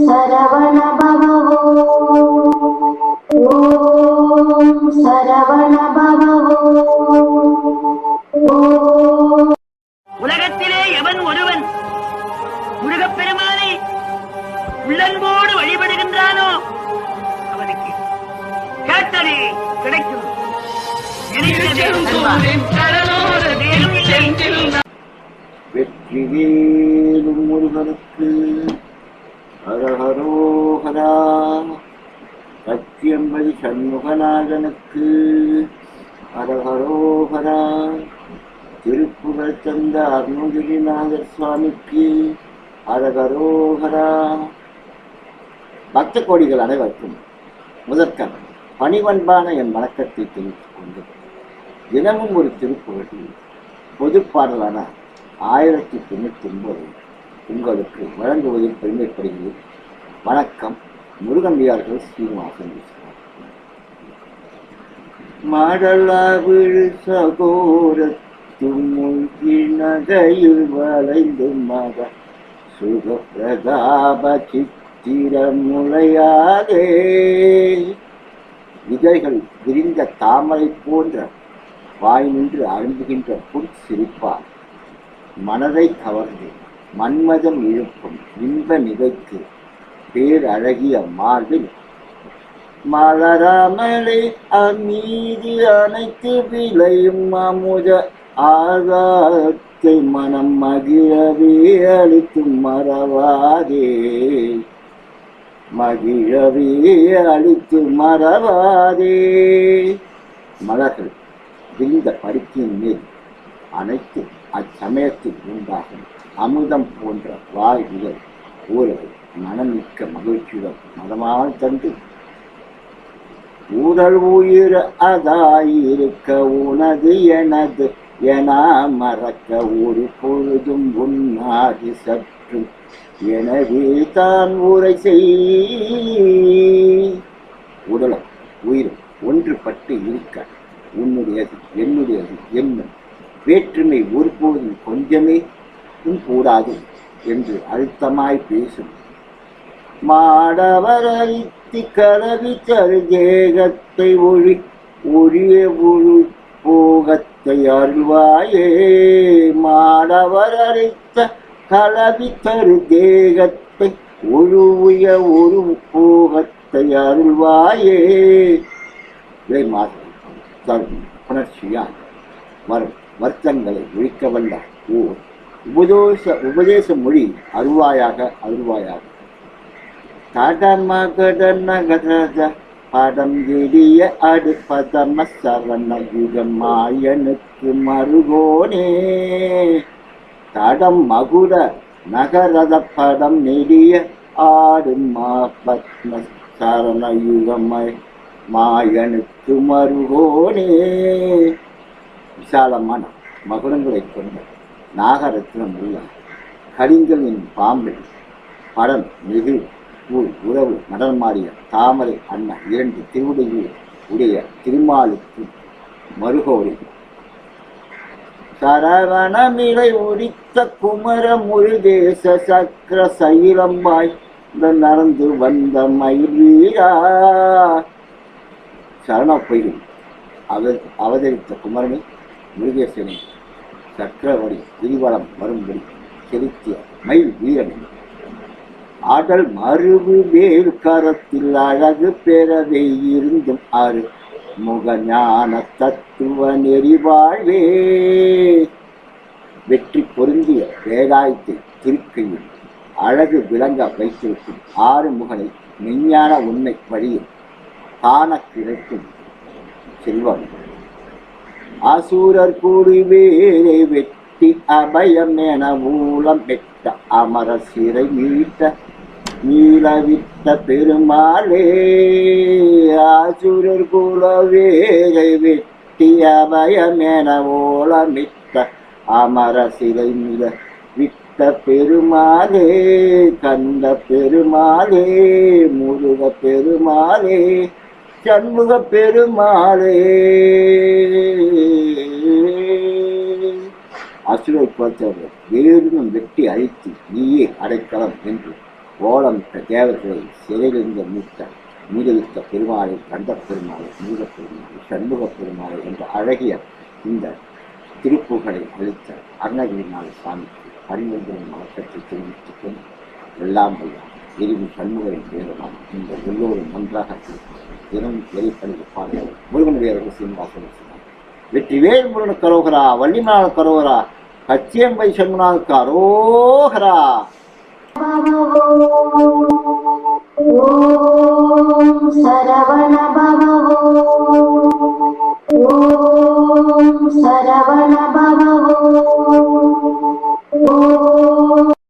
சரவண பவோ ஓம் சரவண பவோ. உலகத்திலே எவன் ஒருவன் முருகப்பெருமானை உள்ளன்போடு வழிபடுகின்றானோ அவனுக்கு கேட்டதே கிடைக்கும். வெற்றிவேலும் முருகனுக்கு ஹரஹரோஹரா. சத்தியம்பதி சண்முகநாதனுக்கு ஹரஹரோஹரா. திருப்புகழ் தந்த அருணகிரிநாதர் சுவாமிக்கு ஹரஹரோஹரா. பக்த கோடிகள் அனைவருக்கும் முதற்கண் பணிவன்பான என் வணக்கத்தை தெரிவித்துக் கொண்டு தினமும் ஒரு திருப்புகழில் பொதுப்பாடலான 1099 உங்களுக்கு வழங்குவதில் பெருமைப்படுகிறேன். வணக்கம். முருகம்பியார்கள் ஸ்ரீனிவாசன். மாடலாவிழ் சகோரத்தும் மூழ்கி நகையில் வளைந்து மக சுகப்பிரதாப சித்திரம் முளையாதே. இதழ்கள் விரிந்த தாமரை போன்ற வாய் நின்று அரும்புகின்ற புன் சிரிப்பார் மனதை கவர்ந்து மன்மதம் இழுக்கும் இன்ப நிலைக்கு பேரழகிய மார்பில் மலராமலை அம்மீது அனைத்து விளையும் அமுத ஆகாரத்தை மனம் மகிழவே அளித்து மறவாதே. மகிழவே அளித்து மறவாதே. மலர்கள் விரிந்த படுக்கையின் மேல் அனைத்து அச்சமயத்தில் உண்டாகும் அமுதம் போன்ற வாய்கள் ஊரவை மனமிக்க மகிழ்ச்சியுடன் மதமாக தந்து ஊரல் உயிர் அதாயிருக்க உனது எனது என மறக்க ஒரு பொழுதும் உன்னாதி சற்றும் எனவே தான் உரை செய். உடலும் உயிரும் ஒன்றுபட்டு இருக்க உன்னுடையது என்னுடையது என்னும் வேற்றுமை ஒருபோதும் கொஞ்சமே கூடாது என்று அழுத்தமாய் பேசும் மாடவரைத்தி கலவி தருகேகத்தை ஒழிய ஒழு போகத்தை அருள்வாயே. மாடவரைத்த கலவி தருகேகத்தை ஒழுவிய ஒரு போகத்தை அருள்வாயே. புணர்ச்சியால் வரும் வருத்தங்களை ஒழிக்க வல்ல ஓர் உபதேச மொழி அருள்வாயாக அருள்வாயாக. படம் எளிய அடுப்பதம சரண யுகமாயனுக்கு மருகோனே. தடம் மகுட நகரத படம் நெடிய ஆடும் பத்ம சரண யுகமாய் மாயனுக்கு மருகோனே. விசாலமான மகுடங்களை கொண்ட நாகரத்னம் உள்ள கலிங்கலின் பாம்பில் படம் மிகு உறவு நடனமாடிய தாமரை அண்ணா 2 திருவுடையில் உடைய திருமாலுக்கு மருகோடி. சரவணமிலை உரித்த குமர முருதேச சக்கர சைலம்பாய் நடந்து வந்த மயிலீரா. சரண பொய்யில் அவதரித்த குமரனை முருகேசனை சக்கரவடி கிரிவலம் வரும்படி செலுத்திய மயில் வீரனை ஆடல் மறுவு வேல் கரத்தில் அழகு பெறவே இருந்தும் ஆறு முக ஞான தத்துவ நெறிவாழ்வே. வெற்றி பொருந்திய வேதாயத்தை திருக்கையில் அழகு விளங்க வைத்திருக்கும் 6 முகனை மெஞ்ஞான உண்மை வழியில் காண கிடைக்கும் செல்வம். அசூரர் கூடி வேலை வெட்டி அபயம் என மூலம் பெற்ற அமர சிறை மீட்ட நீலவிட்ட பெருமாளே. அசூரர் கூல வேலை வெட்டி அபயம் என மூலமிட்ட அமர சிறை மீள விட்ட பெருமாளே. கண்ட பெருமாளே முருக பெருமாளே சண்முக பெருமாளே. அசுரை புறத்தவர்கள் வேறும் வெட்டி அழித்து நீயே அடைக்கலம் என்று ஓலமிட்ட தேவர்களை சிறையிலிருந்து மீதளித்த பெருமாளை கண்ட பெருமாளை முருகப் பெருமாளை சண்முக பெருமாளை என்ற அழகிய இந்த திருப்புகளை அளித்த அருணகிரிநாத சுவாமிக்கு பரிமந்திரம் வழக்கத்தை தெரிவித்துக் கொண்டு எல்லாம் எரிவும் சண்முகரின் பேரலாம் இந்த எல்லோரும் நன்றாக தினம் எரிப்பணிக்கு பாருங்கள் முருகனுடைய சீனிவாசன் வெற்றிவேல் முருகனுக்கு கரோகரா வள்ளிமலான கரோகரா கச்சியம்பை சண்முகனுக்கு அரோகரா ஓம் சரவண